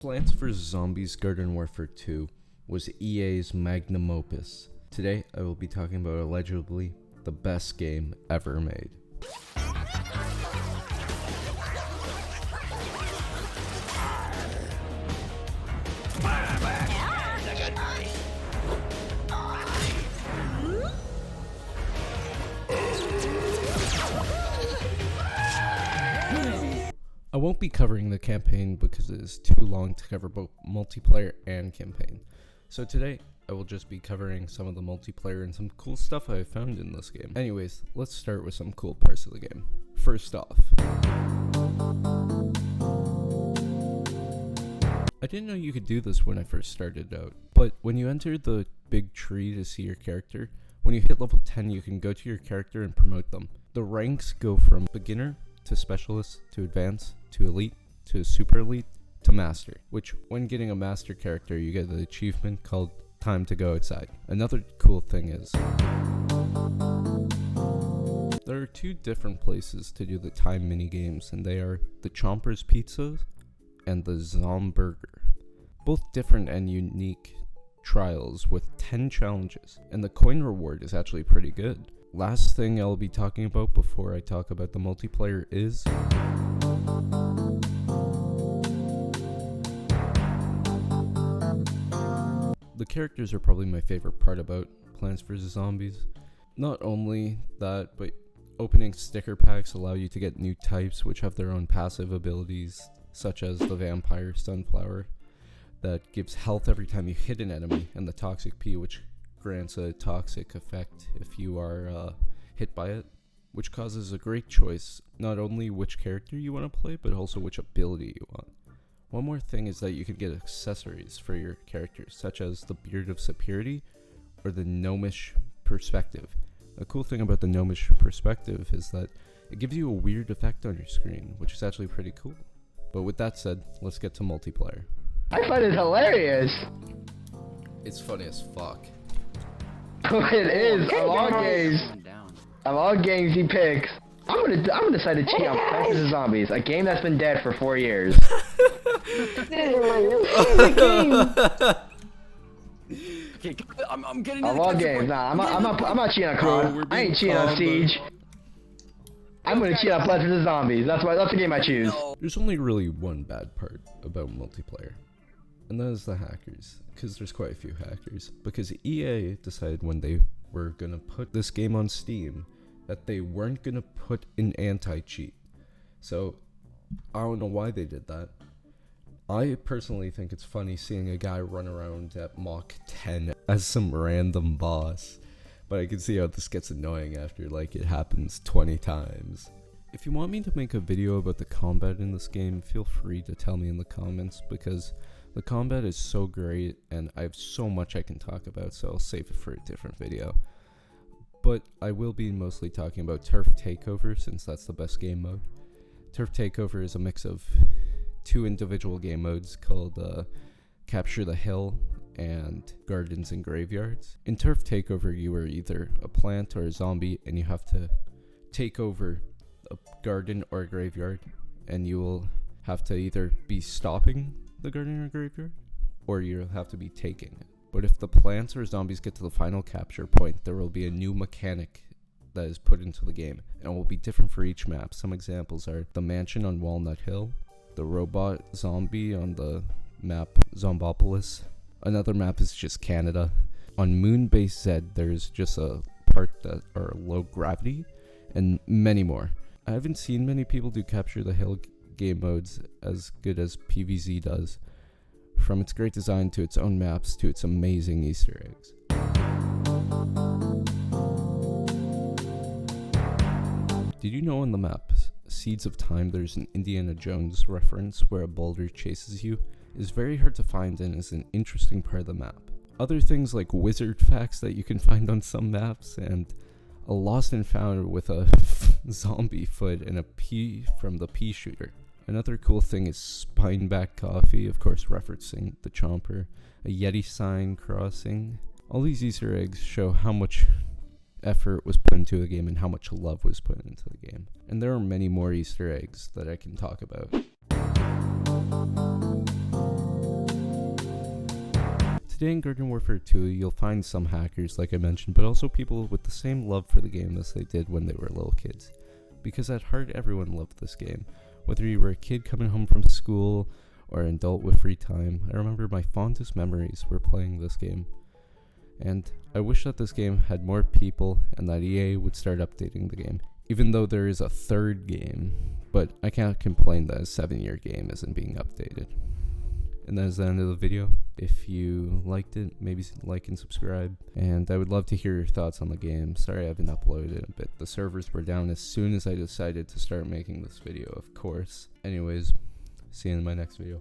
Plants vs. Zombies Garden Warfare 2 was EA's magnum opus. Today, I will be talking about allegedly the best game ever made. I won't be covering the campaign because it is too long to cover both multiplayer and campaign. So today, I will just be covering some of the multiplayer and some cool stuff I found in this game. Anyways, let's start with some cool parts of the game. First off, I didn't know you could do this when I first started out, but when you enter the big tree to see your character, when you hit level 10 you can go to your character and promote them. The ranks go from beginner to specialist to advanced to elite to super elite to master, which when getting a master character you get the achievement called time to go outside. Another cool thing is there are two different places to do the time mini games, and they are the Chomper's Pizzas and the Zomburger. Both different and unique trials with 10 challenges, and the coin reward is actually pretty good. Last thing I'll be talking about before I talk about the multiplayer is the characters are probably my favorite part about Plants vs. Zombies. Not only that, but opening sticker packs allow you to get new types which have their own passive abilities, such as the Vampire Sunflower that gives health every time you hit an enemy, and the Toxic Pea, which grants a toxic effect if you are hit by it, which causes a great choice, not only which character you want to play, but also which ability you want. One more thing is that you can get accessories for your characters, such as the Beard of Superiority or the Gnomish Perspective. The cool thing about the Gnomish Perspective is that it gives you a weird effect on your screen, which is actually pretty cool. But with that said, let's get to multiplayer. I find it hilarious. It's funny as fuck. It is. Of all games he picks, I'm gonna decide to cheat on Plants vs. Zombies, a game that's been dead for 4 years. Okay, I'm getting. Of all games, nah, I'm not cheating on COD. I ain't cheating on Siege. I'm gonna cheat on Plants vs. Zombies. That's the game I choose. There's only really one bad part about multiplayer, and that is the hackers, because there's quite a few hackers. Because EA decided when they were gonna put this game on Steam that they weren't gonna put an anti-cheat. So I don't know why they did that. I personally think it's funny seeing a guy run around at Mach 10 as some random boss, but I can see how this gets annoying after like it happens 20 times. If you want me to make a video about the combat in this game, feel free to tell me in the comments, because the combat is so great and I have so much I can talk about, so I'll save it for a different video. But I will be mostly talking about Turf Takeover, since that's the best game mode. Turf Takeover is a mix of two individual game modes called Capture the Hill and Gardens and Graveyards. In Turf Takeover, you are either a plant or a zombie, and you have to take over a garden or a graveyard, and you will have to either be stopping the garden or graveyard, or you'll have to be taking it. But if the plants or zombies get to the final capture point, there will be a new mechanic that is put into the game, and it will be different for each map. Some examples are the mansion on Walnut Hill, the robot zombie on the map Zombopolis. Another map is just Canada. On Moonbase Z, there's just a part that are low gravity, and many more. I haven't seen many people do Capture the Hill game modes as good as PVZ does, from its great design to its own maps to its amazing Easter eggs. Did you know on the map Seeds of Time there's an Indiana Jones reference where a boulder chases you? It is very hard to find and is an interesting part of the map. Other things like wizard facts that you can find on some maps, and a lost and found with a zombie foot and a pea from the pea shooter. Another cool thing is Spineback Coffee, of course referencing the Chomper, a Yeti sign crossing. All these Easter eggs show how much effort was put into the game and how much love was put into the game. And there are many more Easter eggs that I can talk about. Today in Garden Warfare 2, you'll find some hackers, like I mentioned, but also people with the same love for the game as they did when they were little kids. Because at heart, everyone loved this game. Whether you were a kid coming home from school, or an adult with free time, I remember my fondest memories were playing this game. And I wish that this game had more people and that EA would start updating the game, even though there is a third game, but I can't complain that a 7-year game isn't being updated. And that is the end of the video. If you liked it, maybe like and subscribe. And I would love to hear your thoughts on the game. Sorry I haven't uploaded it a bit. The servers were down as soon as I decided to start making this video, of course. Anyways, see you in my next video.